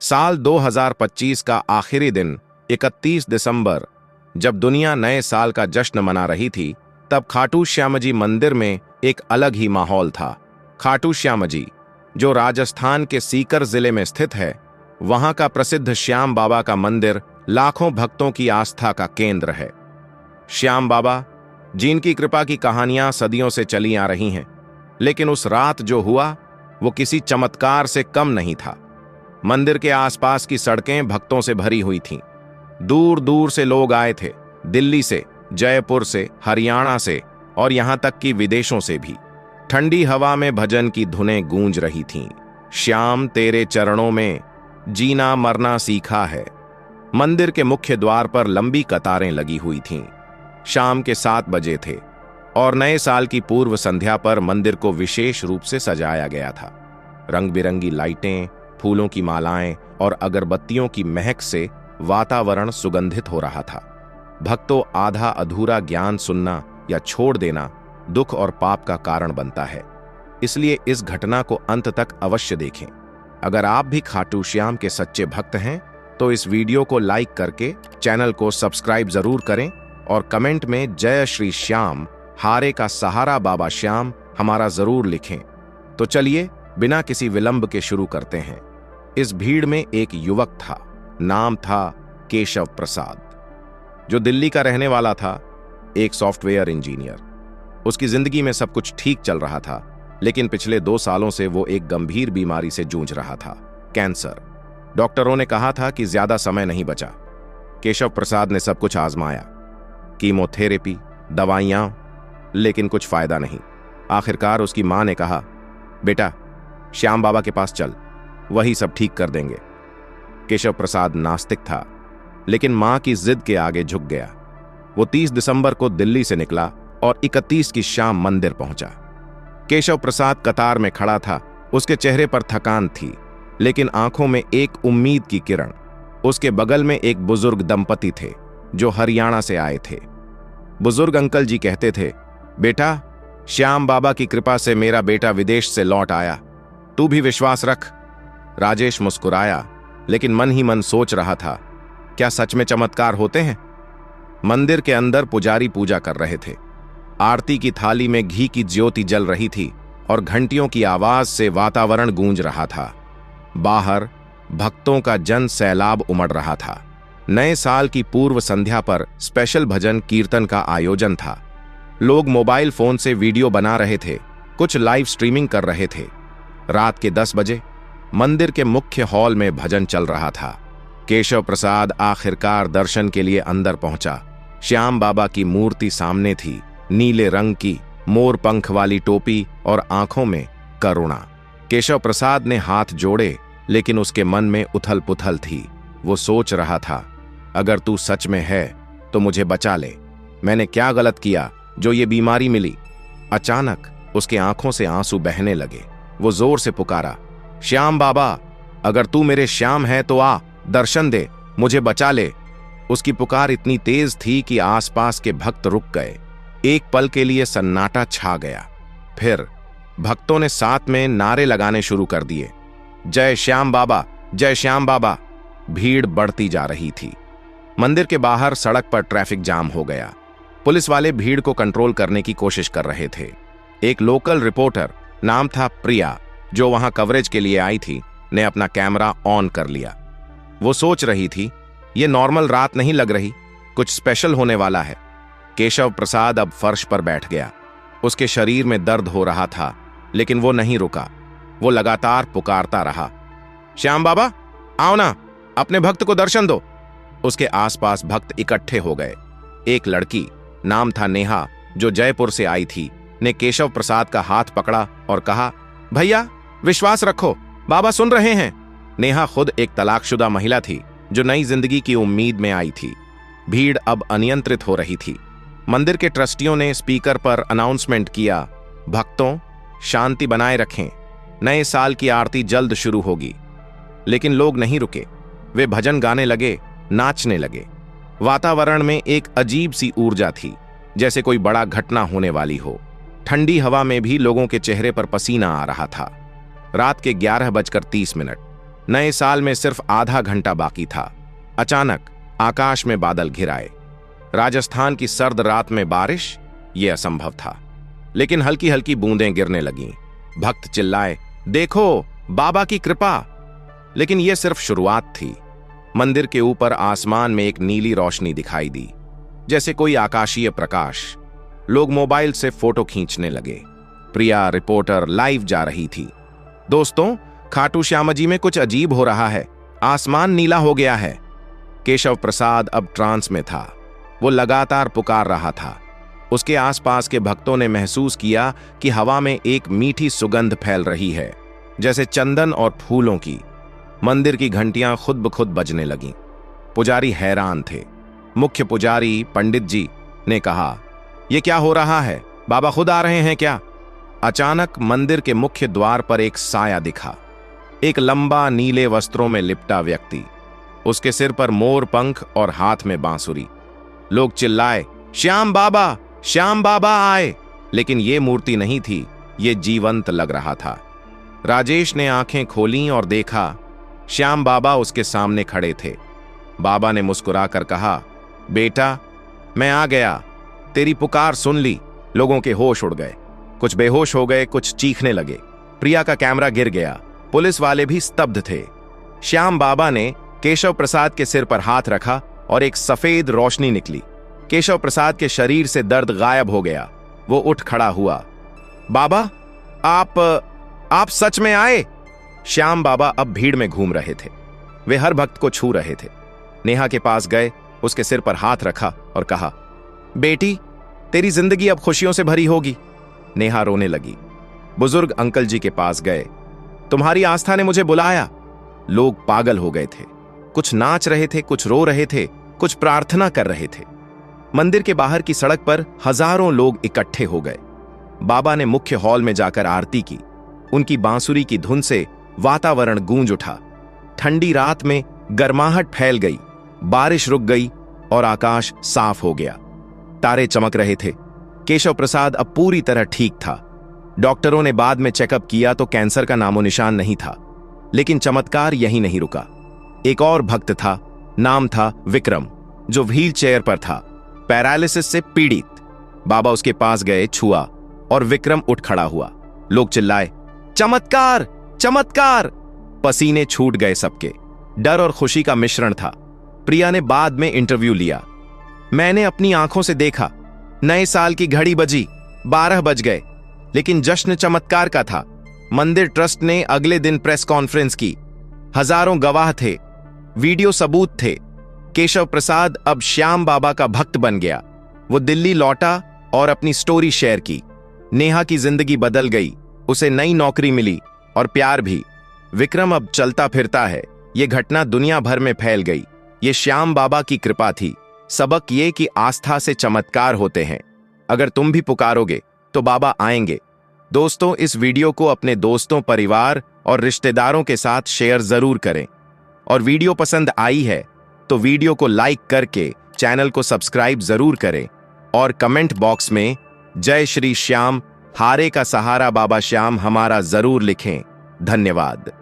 साल 2025 का आखिरी दिन 31 दिसंबर, जब दुनिया नए साल का जश्न मना रही थी, तब खाटू श्याम जी मंदिर में एक अलग ही माहौल था। खाटू श्याम जी, जो राजस्थान के सीकर जिले में स्थित है, वहां का प्रसिद्ध श्याम बाबा का मंदिर लाखों भक्तों की आस्था का केंद्र है। श्याम बाबा, जिनकी कृपा की कहानियां सदियों से चली आ रही हैं, लेकिन उस रात जो हुआ वो किसी चमत्कार से कम नहीं था। मंदिर के आसपास की सड़कें भक्तों से भरी हुई थीं। दूर दूर से लोग आए थे, दिल्ली से, जयपुर से, हरियाणा से और यहां तक कि विदेशों से भी। ठंडी हवा में भजन की धुनें गूंज रही थीं। श्याम, तेरे चरणों में जीना मरना सीखा है। मंदिर के मुख्य द्वार पर लंबी कतारें लगी हुई थीं। शाम के 7 बजे थे और नए साल की पूर्व संध्या पर मंदिर को विशेष रूप से सजाया गया था। रंग बिरंगी लाइटें, फूलों की मालाएं और अगरबत्तियों की महक से वातावरण सुगंधित हो रहा था। भक्तों, आधा अधूरा ज्ञान सुनना या छोड़ देना दुख और पाप का कारण बनता है, इसलिए इस घटना को अंत तक अवश्य देखें। अगर आप भी खाटू श्याम के सच्चे भक्त हैं तो इस वीडियो को लाइक करके चैनल को सब्सक्राइब जरूर करें और कमेंट में जय श्री श्याम, हारे का सहारा बाबा श्याम हमारा जरूर लिखें। तो चलिए बिना किसी विलंब के शुरू करते हैं। इस भीड़ में एक युवक था, नाम था केशव प्रसाद, जो दिल्ली का रहने वाला था, एक सॉफ्टवेयर इंजीनियर। उसकी जिंदगी में सब कुछ ठीक चल रहा था, लेकिन पिछले 2 सालों से वो एक गंभीर बीमारी से जूझ रहा था, कैंसर। डॉक्टरों ने कहा था कि ज्यादा समय नहीं बचा। केशव प्रसाद ने सब कुछ आजमाया, कीमोथेरेपी, दवाइयां, लेकिन कुछ फायदा नहीं। आखिरकार उसकी मां ने कहा, बेटा श्याम बाबा के पास चल, वही सब ठीक कर देंगे। केशव प्रसाद नास्तिक था, लेकिन मां की जिद के आगे झुक गया। वो 30 दिसंबर को दिल्ली से निकला और 31 की शाम मंदिर पहुंचा। केशव प्रसाद कतार में खड़ा था। उसके चेहरे पर थकान थी, लेकिन आंखों में एक उम्मीद की किरण। उसके बगल में एक बुजुर्ग दंपति थे जो हरियाणा से आए थे। बुजुर्ग अंकल जी कहते थे, बेटा श्याम बाबा की कृपा से मेरा बेटा विदेश से लौट आया, तू भी विश्वास रख। राजेश मुस्कुराया, लेकिन मन ही मन सोच रहा था, क्या सच में चमत्कार होते हैं? मंदिर के अंदर पुजारी पूजा कर रहे थे। आरती की थाली में घी की ज्योति जल रही थी और घंटियों की आवाज से वातावरण गूंज रहा था। बाहर भक्तों का जन सैलाब उमड़ रहा था। नए साल की पूर्व संध्या पर स्पेशल भजन कीर्तन का आयोजन था। लोग मोबाइल फोन से वीडियो बना रहे थे, कुछ लाइव स्ट्रीमिंग कर रहे थे। रात के 10 बजे मंदिर के मुख्य हॉल में भजन चल रहा था। केशव प्रसाद आखिरकार दर्शन के लिए अंदर पहुंचा। श्याम बाबा की मूर्ति सामने थी, नीले रंग की, मोर पंख वाली टोपी और आंखों में करुणा। केशव प्रसाद ने हाथ जोड़े, लेकिन उसके मन में उथल पुथल थी। वो सोच रहा था, अगर तू सच में है तो मुझे बचा ले। मैंने क्या गलत किया जो ये बीमारी मिली? अचानक उसके आंखों से आंसू बहने लगे। वो जोर से पुकारा, श्याम बाबा, अगर तू मेरे श्याम है तो आ, दर्शन दे, मुझे बचा ले। उसकी पुकार इतनी तेज थी कि आसपास के भक्त रुक गए। एक पल के लिए सन्नाटा छा गया। फिर भक्तों ने साथ में नारे लगाने शुरू कर दिए, जय श्याम बाबा, जय श्याम बाबा। भीड़ बढ़ती जा रही थी। मंदिर के बाहर सड़क पर ट्रैफिक जाम हो गया। पुलिस वाले भीड़ को कंट्रोल करने की कोशिश कर रहे थे। एक लोकल रिपोर्टर, नाम था प्रिया, जो वहां कवरेज के लिए आई थी, ने अपना कैमरा ऑन कर लिया। वो सोच रही थी, ये नॉर्मल रात नहीं लग रही, कुछ स्पेशल होने वाला है। केशव प्रसाद अब फर्श पर बैठ गया। उसके शरीर में दर्द हो रहा था, लेकिन वो नहीं रुका। वो लगातार पुकारता रहा, श्याम बाबा आओ ना, अपने भक्त को दर्शन दो। उसके आसपास भक्त इकट्ठे हो गए। एक लड़की, नाम था नेहा, जो जयपुर से आई थी, ने केशव प्रसाद का हाथ पकड़ा और कहा, भैया विश्वास रखो, बाबा सुन रहे हैं। नेहा खुद एक तलाकशुदा महिला थी जो नई जिंदगी की उम्मीद में आई थी। भीड़ अब अनियंत्रित हो रही थी। मंदिर के ट्रस्टियों ने स्पीकर पर अनाउंसमेंट किया, भक्तों शांति बनाए रखें, नए साल की आरती जल्द शुरू होगी। लेकिन लोग नहीं रुके। वे भजन गाने लगे, नाचने लगे। वातावरण में एक अजीब सी ऊर्जा थी, जैसे कोई बड़ा घटना होने वाली हो। ठंडी हवा में भी लोगों के चेहरे पर पसीना आ रहा था। रात के 11:30 नए साल में सिर्फ आधा घंटा बाकी था। अचानक आकाश में बादल घिर आए। राजस्थान की सर्द रात में बारिश, यह असंभव था, लेकिन हल्की हल्की बूंदें गिरने लगीं। भक्त चिल्लाए, देखो बाबा की कृपा। लेकिन यह सिर्फ शुरुआत थी। मंदिर के ऊपर आसमान में एक नीली रोशनी दिखाई दी, जैसे कोई आकाशीय प्रकाश। लोग मोबाइल से फोटो खींचने लगे। प्रिया रिपोर्टर लाइव जा रही थी। दोस्तों, खाटू श्याम जी में कुछ अजीब हो रहा है, आसमान नीला हो गया है। केशव प्रसाद अब ट्रांस में था। वो लगातार पुकार रहा था। उसके आसपास के भक्तों ने महसूस किया कि हवा में एक मीठी सुगंध फैल रही है, जैसे चंदन और फूलों की। मंदिर की घंटियां खुद ब खुद बजने लगीं। पुजारी हैरान थे। मुख्य पुजारी पंडित जी ने कहा, यह क्या हो रहा है? बाबा खुद आ रहे हैं क्या? अचानक मंदिर के मुख्य द्वार पर एक साया दिखा। एक लंबा नीले वस्त्रों में लिपटा व्यक्ति। उसके सिर पर मोर पंख और हाथ में बांसुरी। लोग चिल्लाए, श्याम बाबा, श्याम बाबा आए। लेकिन यह मूर्ति नहीं थी, यह जीवंत लग रहा था। राजेश ने आंखें खोलीं और देखा, श्याम बाबा उसके सामने खड़े थे। बाबा ने मुस्कुराकर कहा, बेटा, मैं आ गया, तेरी पुकार सुन ली। लोगों के होश उड़ गए। कुछ बेहोश हो गए, कुछ चीखने लगे। प्रिया का कैमरा गिर गया। पुलिस वाले भी स्तब्ध थे। श्याम बाबा ने केशव प्रसाद के सिर पर हाथ रखा और एक सफेद रोशनी निकली। केशव प्रसाद के शरीर से दर्द गायब हो गया। वो उठ खड़ा हुआ। बाबा, आप सच में आए? श्याम बाबा अब भीड़ में घूम रहे थे। वे हर भक्त को छू रहे थे। नेहा के पास गए, उसके सिर पर हाथ रखा और कहा, बेटी, तेरी जिंदगी अब खुशियों से भरी होगी। नेहा रोने लगी। बुजुर्ग अंकल जी के पास गए। तुम्हारी आस्था ने मुझे बुलाया। लोग पागल हो गए थे। कुछ नाच रहे थे, कुछ रो रहे थे, कुछ प्रार्थना कर रहे थे। मंदिर के बाहर की सड़क पर हजारों लोग इकट्ठे हो गए। बाबा ने मुख्य हॉल में जाकर आरती की। उनकी बांसुरी की धुन से वातावरण गूंज उठा। ठंडी रात में गर्माहट फैल गई। बारिश रुक गई और आकाश साफ हो गया। तारे चमक रहे थे। केशव प्रसाद अब पूरी तरह ठीक था। डॉक्टरों ने बाद में चेकअप किया तो कैंसर का नामो निशान नहीं था। लेकिन चमत्कार यहीं नहीं रुका। एक और भक्त था, नाम था विक्रम, जो व्हील चेयर पर था, पैरालिसिस से पीड़ित। बाबा उसके पास गए, छुआ और विक्रम उठ खड़ा हुआ। लोग चिल्लाए, चमत्कार, चमत्कार। पसीने छूट गए सबके। डर और खुशी का मिश्रण था। प्रिया ने बाद में इंटरव्यू लिया। मैंने अपनी आंखों से देखा, नए साल की घड़ी बजी, 12 बज गए, लेकिन जश्न चमत्कार का था। मंदिर ट्रस्ट ने अगले दिन प्रेस कॉन्फ्रेंस की। हजारों गवाह थे, वीडियो सबूत थे। केशव प्रसाद अब श्याम बाबा का भक्त बन गया। वो दिल्ली लौटा और अपनी स्टोरी शेयर की। नेहा की जिंदगी बदल गई, उसे नई नौकरी मिली और प्यार भी। विक्रम अब चलता फिरता है। यह घटना दुनिया भर में फैल गई। ये श्याम बाबा की कृपा थी। सबक ये कि आस्था से चमत्कार होते हैं। अगर तुम भी पुकारोगे तो बाबा आएंगे। दोस्तों, इस वीडियो को अपने दोस्तों, परिवार और रिश्तेदारों के साथ शेयर जरूर करें। और वीडियो पसंद आई है तो वीडियो को लाइक करके चैनल को सब्सक्राइब जरूर करें और कमेंट बॉक्स में जय श्री श्याम, हारे का सहारा बाबा श्याम हमारा जरूर लिखें। धन्यवाद।